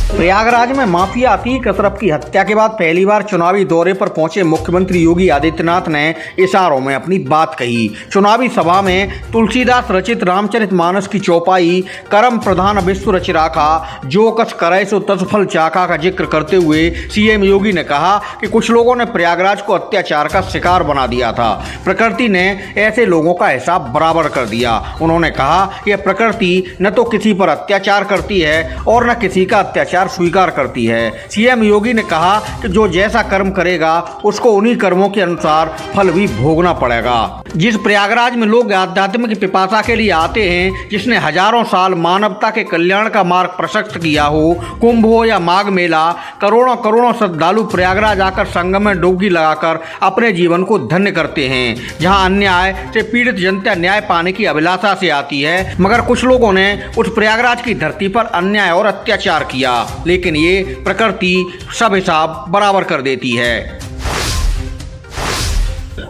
प्रयागराज में माफिया अतीक अशरफ की हत्या के बाद पहली बार चुनावी दौरे पर पहुंचे मुख्यमंत्री योगी आदित्यनाथ ने इशारों में अपनी बात कही। चुनावी सभा में तुलसीदास रचित रामचरितमानस की चौपाई करम प्रधान विश्व रच राखा जो कस करे सो तस फल चाखा का जिक्र करते हुए सीएम योगी ने कहा कि कुछ लोगों ने प्रयागराज को अत्याचार का शिकार बना दिया था। प्रकृति ने ऐसे लोगों का हिसाब बराबर कर दिया। उन्होंने कहा कि यह प्रकृति न तो किसी पर अत्याचार करती है और न किसी का अत्याचार स्वीकार करती है। सीएम योगी ने कहा कि जो जैसा कर्म करेगा उसको उन्हीं कर्मों के अनुसार फल भी भोगना पड़ेगा। जिस प्रयागराज में लोग आध्यात्म की पिपासा के लिए आते हैं, जिसने हजारों साल मानवता के कल्याण का मार्ग प्रशस्त किया हो, कुंभ हो या माघ मेला, करोड़ों करोड़ों श्रद्धालु प्रयागराज आकर संगम में डुबकी लगाकर अपने जीवन को धन्य करते हैं। जहां अन्याय से पीड़ित जनता न्याय पाने की अभिलाषा से आती है, मगर कुछ लोगों ने उस प्रयागराज की धरती पर अन्याय और अत्याचार किया, लेकिन ये प्रकृति सब हिसाब बराबर कर देती है।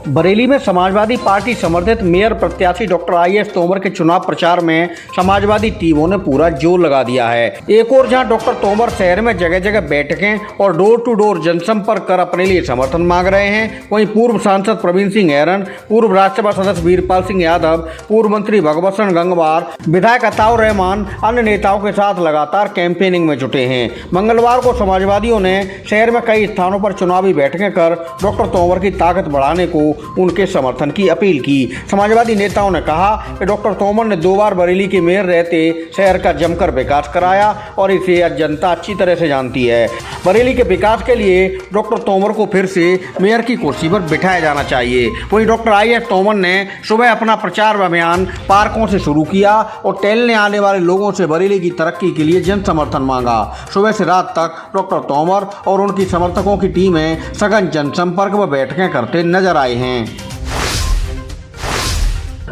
बरेली में समाजवादी पार्टी समर्थित मेयर प्रत्याशी डॉक्टर IAS तोमर के चुनाव प्रचार में समाजवादी टीमों ने पूरा जोर लगा दिया है। एक और जहां डॉक्टर तोमर शहर में जगह जगह बैठकें और डोर टू डोर जनसंपर्क कर अपने लिए समर्थन मांग रहे हैं, वहीं पूर्व सांसद प्रवीण सिंह ऐरन, पूर्व राज्यसभा सदस्य वीरपाल सिंह यादव, पूर्व मंत्री भगवतसिंह गंगवार, विधायक अताउर रहमान अन्य नेताओं के साथ लगातार कैंपेनिंग में जुटे हैं। मंगलवार को समाजवादियों ने शहर में कई स्थानों पर चुनावी बैठकें कर डॉक्टर तोमर की ताकत बढ़ाने को उनके समर्थन की अपील की। समाजवादी नेताओं ने कहा कि डॉक्टर तोमर ने 2 बार बरेली के मेयर रहते शहर का जमकर विकास कराया और इसे जनता अच्छी तरह से जानती है। बरेली के विकास के लिए डॉक्टर तोमर को फिर से मेयर की कुर्सी पर बिठाया जाना चाहिए। वहीं डॉक्टर IAS तोमर ने सुबह अपना प्रचार अभियान पार्कों से शुरू किया और टहलने आने वाले लोगों से बरेली की तरक्की के लिए जन समर्थन मांगा। सुबह से रात तक डॉक्टर तोमर और उनकी समर्थकों की टीमें सघन जनसंपर्क व बैठकें करते नजर आए हैं।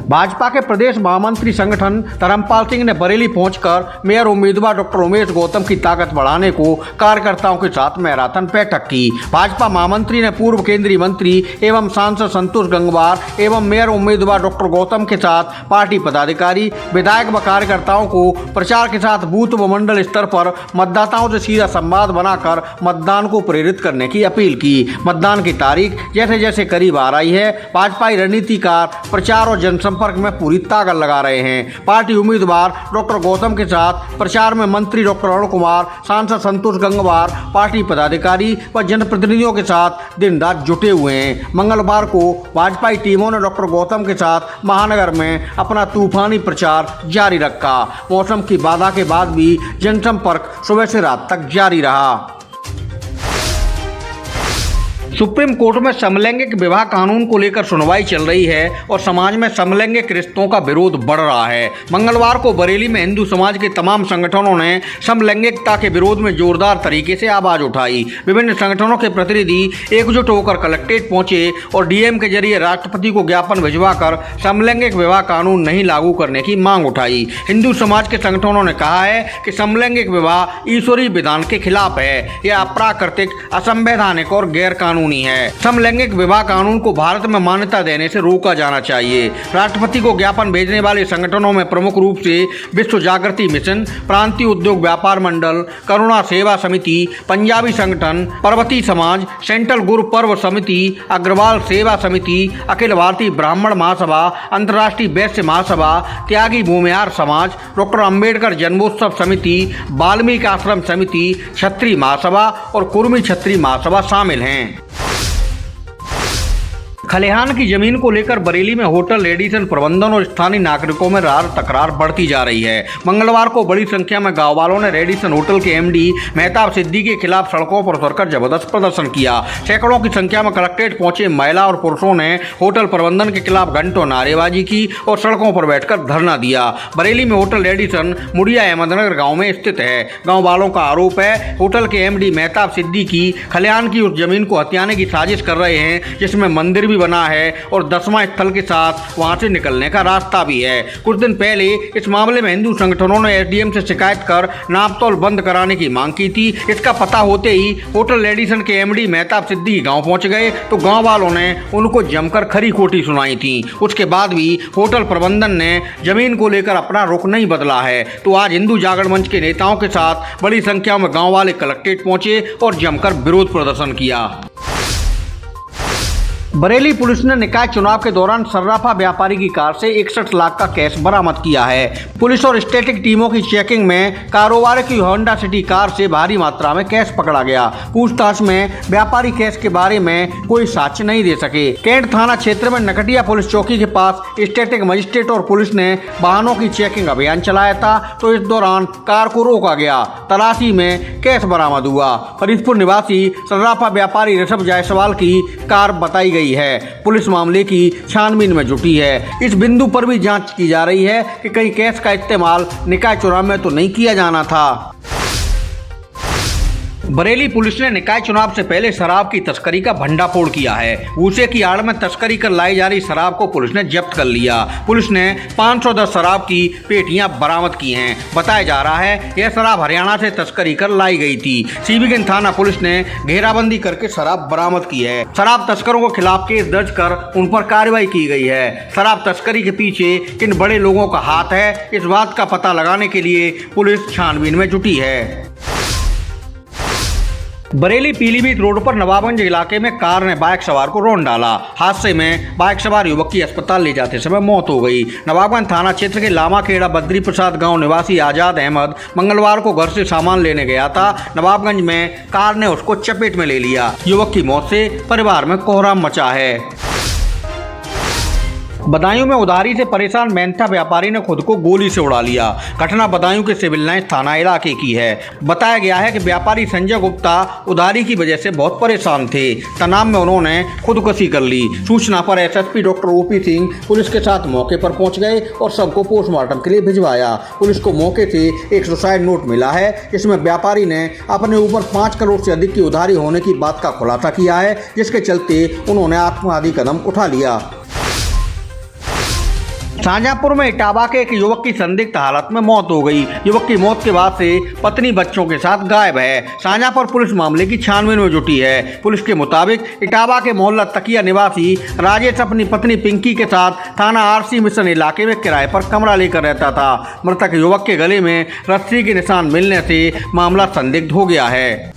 भाजपा के प्रदेश महामंत्री संगठन धर्मपाल सिंह ने बरेली पहुंचकर मेयर उम्मीदवार डॉक्टर उमेश गौतम की ताकत बढ़ाने को कार्यकर्ताओं के साथ मैराथन बैठक की। भाजपा महामंत्री ने पूर्व केंद्रीय मंत्री एवं सांसद संतोष गंगवार एवं मेयर उम्मीदवार डॉक्टर गौतम के साथ पार्टी पदाधिकारी, विधायक व कार्यकर्ताओं को प्रचार के साथ बूथ व मंडल स्तर पर मतदाताओं से सीधा संवाद बनाकर मतदान को प्रेरित करने की अपील की। मतदान की तारीख जैसे जैसे करीब आ रही है, भाजपाई रणनीतिकार प्रचार और जनसंपर्क में पूरी ताकत लगा रहे हैं। पार्टी उम्मीदवार डॉक्टर गौतम के साथ प्रचार में मंत्री डॉक्टर अरुण कुमार, सांसद संतोष गंगवार, पार्टी पदाधिकारी व जनप्रतिनिधियों के साथ दिन रात जुटे हुए हैं। मंगलवार को भाजपाई टीमों ने डॉक्टर गौतम के साथ महानगर में अपना तूफानी प्रचार जारी रखा। मौसम की बाधा के बाद भी जनसंपर्क सुबह से रात तक जारी रहा। सुप्रीम कोर्ट में समलैंगिक विवाह कानून को लेकर सुनवाई चल रही है और समाज में समलैंगिक रिश्तों का विरोध बढ़ रहा है। मंगलवार को बरेली में हिंदू समाज के तमाम संगठनों ने समलैंगिकता के विरोध में जोरदार तरीके से आवाज उठाई। विभिन्न संगठनों के प्रतिनिधि एकजुट होकर कलेक्ट्रेट पहुंचे और DM के जरिए राष्ट्रपति को ज्ञापन भिजवाकर समलैंगिक विवाह कानून नहीं लागू करने की मांग उठाई। हिंदू समाज के संगठनों ने कहा है कि समलैंगिक विवाह ईश्वरीय विधान के खिलाफ है, यह अप्राकृतिक, असंवैधानिक और गैर कानूनी है। समलैंगिक विवाह कानून को भारत में मान्यता देने से रोका जाना चाहिए। राष्ट्रपति को ज्ञापन भेजने वाले संगठनों में प्रमुख रूप से विश्व जागृति मिशन, प्रांतीय उद्योग व्यापार मंडल, करुणा सेवा समिति, पंजाबी संगठन, पर्वती समाज, सेंट्रल गुरु पर्व समिति, अग्रवाल सेवा समिति, अखिल भारतीय ब्राह्मण महासभा, अंतर्राष्ट्रीय वैश्य महासभा, त्यागी भूमिहार समाज, डॉक्टर अंबेडकर जन्मोत्सव समिति, वाल्मीकि आश्रम समिति, क्षत्रिय महासभा और कुर्मी क्षत्रिय महासभा शामिल हैं। खलिहान की जमीन को लेकर बरेली में होटल रेडिसन प्रबंधन और स्थानीय नागरिकों में रार तकरार बढ़ती जा रही है। मंगलवार को बड़ी संख्या में गांव वालों ने रेडिसन होटल के MD मेहताब सिद्दीकी के खिलाफ सड़कों पर उतरकर जबरदस्त प्रदर्शन किया। सैकड़ों की संख्या में कलेक्ट्रेट पहुंचे महिला और पुरुषों ने होटल प्रबंधन के खिलाफ घंटों नारेबाजी की और सड़कों पर बैठकर धरना दिया। बरेली में होटल रेडिसन मुड़िया अहमदनगर गाँव में स्थित है। गाँव वालों का आरोप है होटल के MD मेहताब सिद्दीकी खलिहान की उस जमीन को हथियाने की साजिश कर रहे हैं जिसमें मंदिर भी भी बना है और दसवां स्थल के साथ वहां से निकलने का रास्ता भी है। कुछ दिन पहले इस मामले में हिंदू संगठनों ने एसडीएम से शिकायत कर नापतोल बंद कराने की मांग की थी। इसका पता होते ही होटल रेडिसन के एमडी मेहताब सिद्दीकी गांव पहुंच गए तो गांव वालों ने उनको जमकर खरी खोटी सुनाई थी। उसके बाद भी होटल प्रबंधन ने जमीन को लेकर अपना रुख नहीं बदला है। तो आज हिंदू जागरण मंच के नेताओं के साथ बड़ी संख्या में गांव वाले कलेक्ट्रेट पहुंचे और जमकर विरोध प्रदर्शन किया। बरेली पुलिस ने निकाय चुनाव के दौरान सर्राफा व्यापारी की कार से 61 लाख का कैश बरामद किया है। पुलिस और स्टैटिक टीमों की चेकिंग में कारोबार की होंडा सिटी कार से भारी मात्रा में कैश पकड़ा गया। पूछताछ में व्यापारी कैश के बारे में कोई साक्ष्य नहीं दे सके। कैंट थाना क्षेत्र में नकटिया पुलिस चौकी के पास स्टैटिक मजिस्ट्रेट और पुलिस ने वाहनों की चेकिंग अभियान चलाया था तो इस दौरान कार को रोका गया। तलाशी में कैश बरामद हुआ। फरीदपुर निवासी सर्राफा व्यापारी ऋषभ जायसवाल की कार बताई गई है। पुलिस मामले की छानबीन में जुटी है। इस बिंदु पर भी जांच की जा रही है कि कहीं कैश का इस्तेमाल निकाय चुनाव में तो नहीं किया जाना था। बरेली पुलिस ने निकाय चुनाव से पहले शराब की तस्करी का भंडाफोड़ किया है। भूसे की आड़ में तस्करी कर लाई जा रही शराब को पुलिस ने जब्त कर लिया। पुलिस ने 510 शराब की पेटियां बरामद की हैं। बताया जा रहा है यह शराब हरियाणा से तस्करी कर लाई गई थी। सीबीगंज थाना पुलिस ने घेराबंदी करके शराब बरामद की है। शराब तस्करों के खिलाफ केस दर्ज कर उन पर कार्रवाई की गई है। शराब तस्करी के पीछे किन बड़े लोगों का हाथ है, इस बात का पता लगाने के लिए पुलिस छानबीन में जुटी है। बरेली पीलीभीत रोड पर नवाबगंज इलाके में कार ने बाइक सवार को रौंद डाला। हादसे में बाइक सवार युवक की अस्पताल ले जाते समय मौत हो गई। नवाबगंज थाना क्षेत्र के लामाखेड़ा बद्री प्रसाद गांव निवासी आजाद अहमद मंगलवार को घर से सामान लेने गया था। नवाबगंज में कार ने उसको चपेट में ले लिया। युवक की मौत से परिवार में कोहराम मचा है। बदायूं में उधारी से परेशान मेहनता व्यापारी ने खुद को गोली से उड़ा लिया। घटना बदायूं के सिविल लाइन थाना इलाके की है। बताया गया है कि व्यापारी संजय गुप्ता उधारी की वजह से बहुत परेशान थे। तनाव में उन्होंने खुदकुशी कर ली। सूचना पर SSP doctor OP Singh police के साथ मौके पर पहुंच गए और सबको पोस्टमार्टम के लिए भिजवाया। पुलिस को मौके से एक सुसाइड नोट मिला है। इसमें व्यापारी ने अपने ऊपर 5 करोड़ से अधिक की उधारी होने की बात का खुलासा किया है, जिसके चलते उन्होंने आत्मघाती कदम उठा लिया। शाहजहांपुर में इटावा के एक युवक की संदिग्ध हालत में मौत हो गई। युवक की मौत के बाद से पत्नी बच्चों के साथ गायब है। शाहजहांपुर पुलिस मामले की छानबीन में जुटी है। पुलिस के मुताबिक इटावा के मोहल्ला तकिया निवासी राजेश अपनी पत्नी पिंकी के साथ थाना आरसी मिशन इलाके में किराए पर कमरा लेकर रहता था। मृतक युवक के गले में रस्सी के निशान मिलने से मामला संदिग्ध हो गया है।